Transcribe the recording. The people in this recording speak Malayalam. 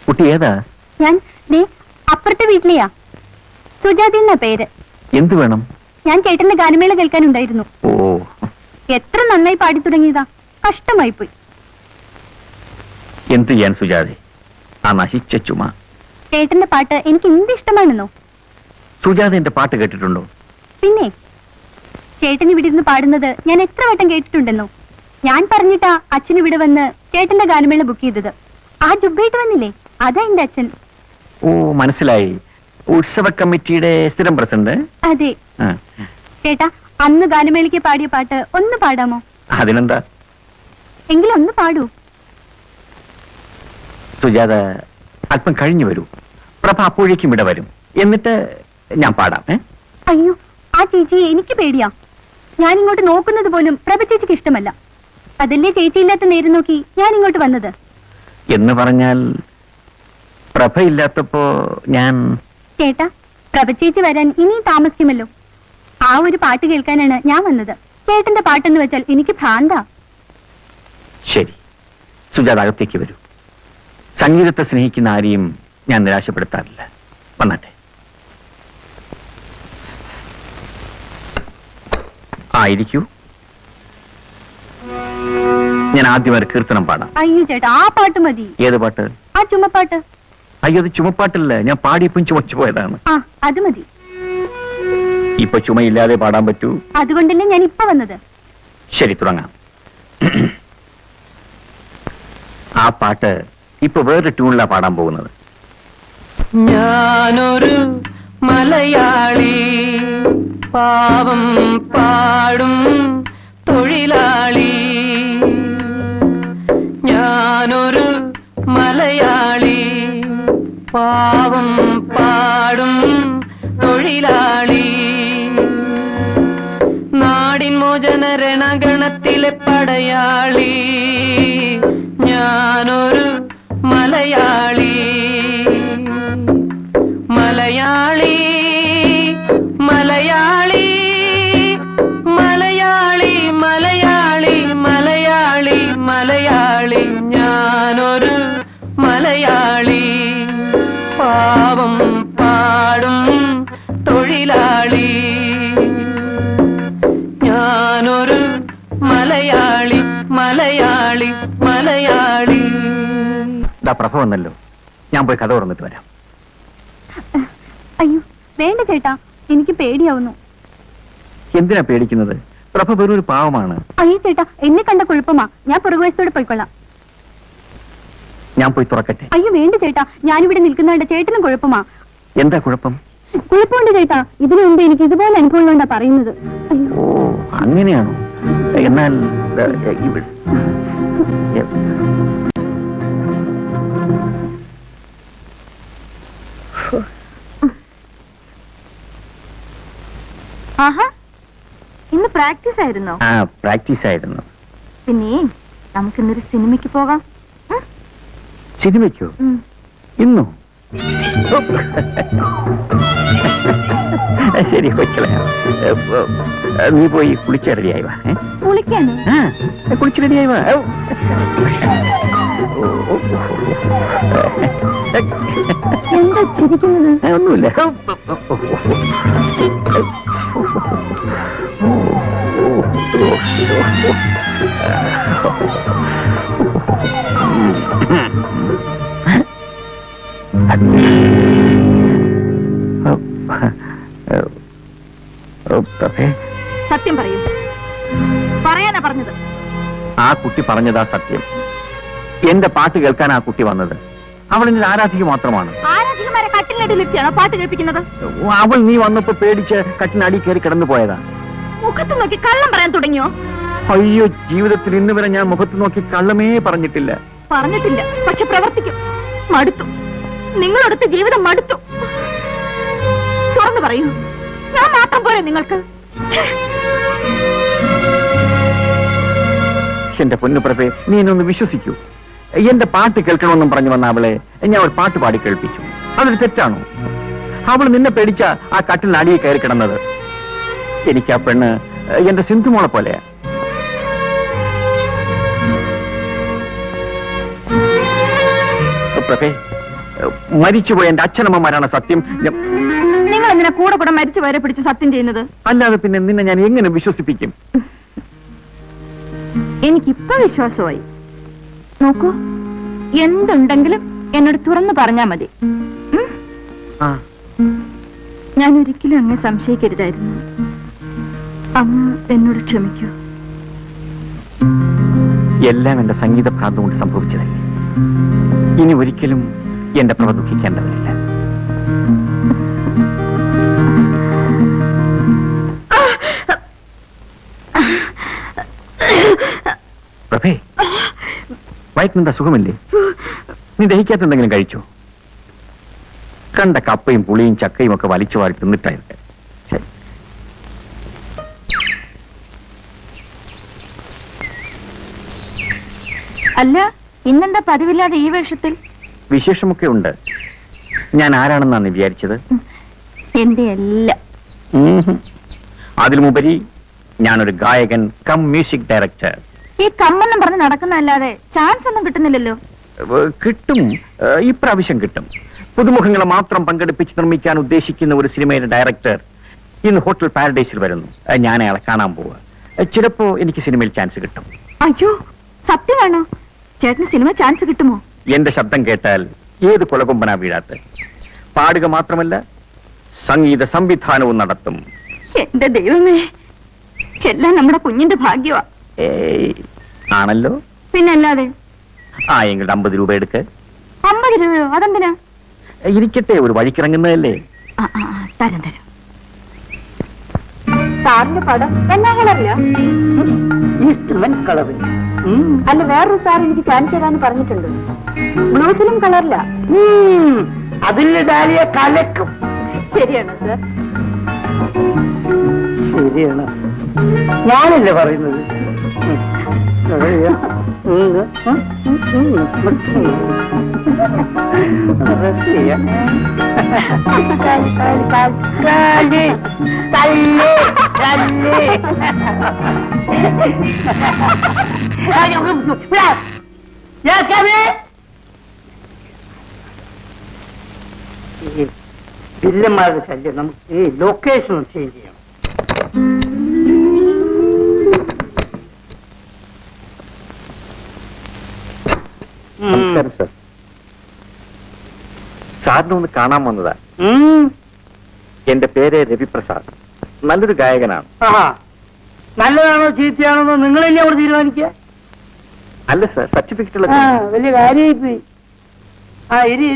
കുട്ടി ഏതാ? ഞാൻ അപ്പുറത്തെ വീട്ടിലെയാ. സുജാതി എന്നാ പേര്. എന്ത് വേണം? ഞാൻ ചേട്ടന്റെ ഗാനമേള കേൾക്കാനുണ്ടായിരുന്നു. ഓ, എത്ര നന്നായി പാടി തുടങ്ങിയതാ, കഷ്ടമായി പോയി. എന്ത് ചെയ്യാൻ സുജാതി, ആ നശിച്ച ചുമ. ചേട്ടന്റെ പാട്ട് എനിക്ക് എന്ത് ഇഷ്ടമാണെന്നോ. സുജാതി എന്റെ പാട്ട് കേട്ടിട്ടുണ്ടോ? പിന്നെ ചേട്ടൻ ഇവിടെ ഇരുന്ന് പാടുന്നത് ഞാൻ എത്ര വട്ടം കേട്ടിട്ടുണ്ടെന്നോ. ഞാൻ പറഞ്ഞിട്ടാ അച്ഛൻ ഇവിടെ വന്ന് ചേട്ടന്റെ ഗാനമേള ബുക്ക് ചെയ്തത്. ആ ജുബായിട്ട് വന്നില്ലേ, അതാ എന്റെ അച്ഛൻ. ഓ, മനസ്സിലായി. ഉത്സവ കമ്മിറ്റിയുടെ സ്ഥിരം പ്രസിഡന്റ്. അതെ. ചേട്ടാ, അന്ന് ഗാനമേളയ്ക്ക് പാടിയ പാട്ട് ഒന്ന് പാടാമോ? അതിനെന്താ, എങ്കിലും ഒന്ന് പാടൂ. സുജാത അല്പം കഴിഞ്ഞു വരൂ. പ്രഭ അപ്പോഴേക്കും ഇവിടെ വരും. എന്നിട്ട് ഞാൻ പാടാം. അയ്യോ, ആ ചേച്ചിയെ എനിക്ക് പേടിയാ. ഞാൻ ഇങ്ങോട്ട് നോക്കുന്നത് പോലും പ്രഭ ചേച്ചിക്ക് ഇഷ്ടമല്ല. അതല്ലേ ചേച്ചിയില്ലാത്ത നേരം നോക്കി ഞാൻ ഇങ്ങോട്ട് വന്നത്. എന്ന് പറഞ്ഞാൽ പ്രഭയില്ലാത്തപ്പോ ഞാൻ... ചേട്ടാ, പ്രഭ ചേച്ചി വരാൻ ഇനിയും താമസിക്കുമല്ലോ. ആ ഒരു പാട്ട് കേൾക്കാനാണ് ഞാൻ വന്നത്. ചേട്ടന്റെ പാട്ടെന്ന് വെച്ചാൽ എനിക്ക് ഭ്രാന്താ. ശരി, സുജാത അകത്തേക്ക് വരൂ. സംഗീതത്തെ സ്നേഹിക്കുന്ന ആരെയും ഞാൻ നിരാശപ്പെടുത്താറില്ല. വന്നാട്ടെ. ഇരിക്കൂ. ഞാൻ ആദ്യം ഒരു കീർത്തനം പാടാം. അയ്യോ ചേട്ടാ, ആ പാട്ട് മതി. ഏത് പാട്ട്? ആ ചുമപ്പാട്ട്. അയ്യോ, അത് ചുമപ്പാട്ടല്ല. ഞാൻ പാടിയപ്പം ചുമച്ചു പോയതാണ്. അത് മതി. ഇപ്പൊ ചുമയില്ലാതെ പാടാൻ പറ്റൂ. അതുകൊണ്ടല്ലേ ഞാൻ ഇപ്പൊ വന്നത്. ശരി, തുടങ്ങാം. ആ പാട്ട് ഇപ്പൊ വേറൊരു ട്യൂണിലാ പാടാൻ പോകുന്നത്. ഞാനൊരു മലയാളി, പാവം പാടും തൊഴിലാളി. ഞാനൊരു മലയാളി, പാവം പാടും തൊഴിലാളി. നാടിൻ മോചന രണഗണത്തിലെ പടയാളി. ഞാനൊരു മലയാളി, മലയാളി, മലയാളി, മലയാളി, മലയാളി, മലയാളി, മലയാളി. ഞാനൊരു മലയാളി, പാവം പാടും തൊഴിലാളി. ഞാനൊരു മലയാളി, മലയാളി, മലയാളി. പ്രഭ വന്നല്ലോ, ഞാൻ പോയി കഥ തുറന്നിട്ട് വരാം. അയ്യോ വേണ്ട ചേട്ടാ, എനിക്ക് പേടിയാവുന്നു. എന്തിനാ പേടിക്കുന്നത്? പ്രഭ വെറൊരു പാവമാണ്. അയ്യോ ചേട്ടാ, എന്നെ കണ്ട കുഴപ്പമാ. ഞാൻ പുറകുവശത്തോടെ പോയിക്കൊള്ളാം. ഞാൻ പോയി തുറക്കട്ടെ? അയ്യോ വേണ്ട ചേട്ടാ, ഞാനിവിടെ നിൽക്കുന്നതുകൊണ്ട് ചേട്ടനും കുഴപ്പമാ. എന്താ കുഴപ്പം? കുഴപ്പമുണ്ട് ചേട്ടാ. ഇതിനു മുമ്പ് എനിക്ക് ഇതുപോലെ അനുഭവങ്ങളുണ്ടാ പറയുന്നത്. ഓ, അങ്ങനെയാണോ? എന്നാൽ ആഹാ, ഇന്ന് പ്രാക്ടീസ് ആയിരുന്നോ? പ്രാക്ടീസ് ആയിരുന്നു. പിന്നെ നമുക്കിന്നൊരു സിനിമയ്ക്ക് പോകാം. സിനിമയ്ക്കോ? ഇന്നോ? ശരി, നീ പോയി കുളിച്ച് റെഡിയായി വാ. കുളിക്കാനോ? കുളിച്ച് റെഡിയായി വാ. എന്താ ചിരിക്കുന്നത്? ഒന്നുമില്ല. സത്യം പറയൂ. പറയാനാ പറഞ്ഞത്. ആ കുട്ടി പറഞ്ഞതാ സത്യം. എന്റെ പാട്ട് കേൾക്കാൻ ആ കുട്ടി വന്നത്. അവൾ എന്നെ ആരാധിക മാത്രമാണ്. ആരാധികമാരെ കട്ടിലിനടിയിലെത്തിയാണോ പാട്ട് കേൾപ്പിക്കുന്നത്? അവൾ നീ വന്നപ്പോ പേടിച്ച് കട്ടിനടി കയറി കിടന്നു പോയതാ. മുഖത്ത് നോക്കി കള്ളം പറയാൻ തുടങ്ങിയോ? അയ്യോ, ജീവിതത്തിൽ ഇന്ന് വരെ ഞാൻ മുഖത്ത് നോക്കി കള്ളമേ പറഞ്ഞിട്ടില്ല. പറഞ്ഞിട്ടില്ല, പക്ഷെ പ്രവർത്തിക്കും. മടുത്തു, നിങ്ങളടുത്ത് ജീവിതം മടുത്തു. തുറന്നു പറയൂ, ഞാൻ മാത്രം പോരെ നിങ്ങൾക്ക്? എന്റെ പൊന്നുപ്രഭേ, നീ എന്നൊന്ന് വിശ്വസിക്കൂ. എന്റെ പാട്ട് കേൾക്കണമെന്നും പറഞ്ഞു വന്ന അവളെ ഞാൻ ഒരു പാട്ട് പാടി കേൾപ്പിച്ചു. അതൊരു തെറ്റാണോ? അവൾ നിന്നെ പേടിച്ച ആ കട്ടിൽ അടിയെ കയറി കിടന്നത്. എനിക്ക് ആ പെണ്ണ് എന്റെ സിന്ധുമോളെ പോലെയാ. പ്രഭേ, മരിച്ചുപോയ എന്റെ അച്ഛനമ്മമാരാണ് സത്യം. നിങ്ങൾ എന്തിനാ കൂടെ കൂടെ മരിച്ചു വരെ പിടിച്ച് സത്യം ചെയ്യുന്നത്? അല്ലാതെ പിന്നെ നിന്നെ ഞാൻ എങ്ങനെ വിശ്വസിപ്പിക്കും? എനിക്കിപ്പോ വിശ്വാസമായി. നോക്കൂ, എന്തുണ്ടെങ്കിലും എന്നോട് തുറന്നു പറഞ്ഞാ മതി. ആ, ഞാൻ ഒരിക്കലും അങ്ങ് സംശയിക്കരുതായിരുന്നു. അങ്ങ് എന്നോട് ക്ഷമിക്കൂ. എല്ലാം എന്റെ സംഗീത ഭ്രാന്ത് കൊണ്ട് സംഭവിച്ചതല്ലേ. ഇനി ഒരിക്കലും എന്റെ പ്രഭ ദുഃഖിക്കേണ്ടതില്ല. പ്രഭേ, വയറ്റിനെന്താ സുഖമില്ലേ? നീ ദഹിക്കാത്ത എന്തെങ്കിലും കഴിച്ചോ? കണ്ട കപ്പയും പുളിയും ചക്കയും ഒക്കെ വലിച്ചു വാരി തിന്നിട്ടായിരുന്നു. ശരി. അല്ല, ഇന്നെന്താ പതിവില്ലാതെ ഈ വേഷത്തിൽ? വിശേഷമൊക്കെ ഉണ്ട്. ഞാൻ ആരാണെന്നാണ് നീ വിചാരിച്ചത്? എന്റെ എല്ലാം. അതിലുമുപരി ഞാനൊരു ഗായകൻ കം മ്യൂസിക് ഡയറക്ടർ. ഈ കമ്മെന്നും പറഞ്ഞ് നടക്കുന്നതല്ലാതെ ചാൻസ് ഒന്നും കിട്ടുന്നില്ലല്ലോ. കിട്ടും, ഇപ്രാവശ്യം കിട്ടും. പുതുമുഖങ്ങളെ മാത്രം പങ്കെടുപ്പിച്ച് നിർമ്മിക്കാൻ ഉദ്ദേശിക്കുന്ന ഒരു സിനിമയുടെ ഡയറക്ടർ ഇന്ന് ഹോട്ടൽ പാരഡൈസിൽ വരുന്നു. ഞാൻ അയാളെ കാണാൻ പോവുക. ചിലപ്പോ എനിക്ക് സിനിമയിൽ ചാൻസ് കിട്ടും. അയ്യോ, സത്യമാണോ? ചേട്ടന് സിനിമ ചാൻസ് കിട്ടുമോ? എന്റെ ശബ്ദം കേട്ടാൽ ഏത് കൊലകൊമ്പനാ വീഴാത്ത. പാടുക മാത്രമല്ല, സംഗീത സംവിധാനവും നടത്തും. എന്റെ ദൈവമേ, എല്ലാം നമ്മുടെ കുഞ്ഞിന്റെ ഭാഗ്യമാ. ആണല്ലോ. പിന്നല്ലാതെ. ആ, എങ്ങളുടെ 50 രൂപ എടുക്ക്. 50 രൂപയോ? അതെന്തിനാ? ഇരിക്കട്ടെ, ഒരു വഴിക്കിറങ്ങുന്നതല്ലേ. തരം തരം. സാറിന്റെ പടം എന്നാ കളറില്ല? കളറിൽ. അല്ല, വേറൊരു സാർ എനിക്ക് ചാൻസ് തരാന്ന് പറഞ്ഞിട്ടുണ്ട്. ബ്ലൂ ഫിലിം കളറില്ല. അതിൽ ഡാലിയ കലക്കും. ശരിയാണോ സാർ? ശരിയാണ്, ഞാനല്ലേ പറയുന്നത്. വില്ലന്മാരുടെ ശല്യം. നമുക്ക് ഈ ലൊക്കേഷൻ ചേഞ്ച് ചെയ്യണം. നമസ്കാരം സർ. സാറിനെ ഒന്ന് കാണാൻ വന്നതാ. എന്റെ പേര് രവിപ്രസാദ്. നല്ലൊരു ഗായകനാണ്. നല്ലതാണോ ചീത്തയാണോ നിങ്ങളല്ലേ അവിടെ തീരുമാനിക്കുക? അല്ല സർ, സർട്ടിഫിക്കറ്റ് ഉള്ള വലിയ കാര്യമായി പോയി. ഇരി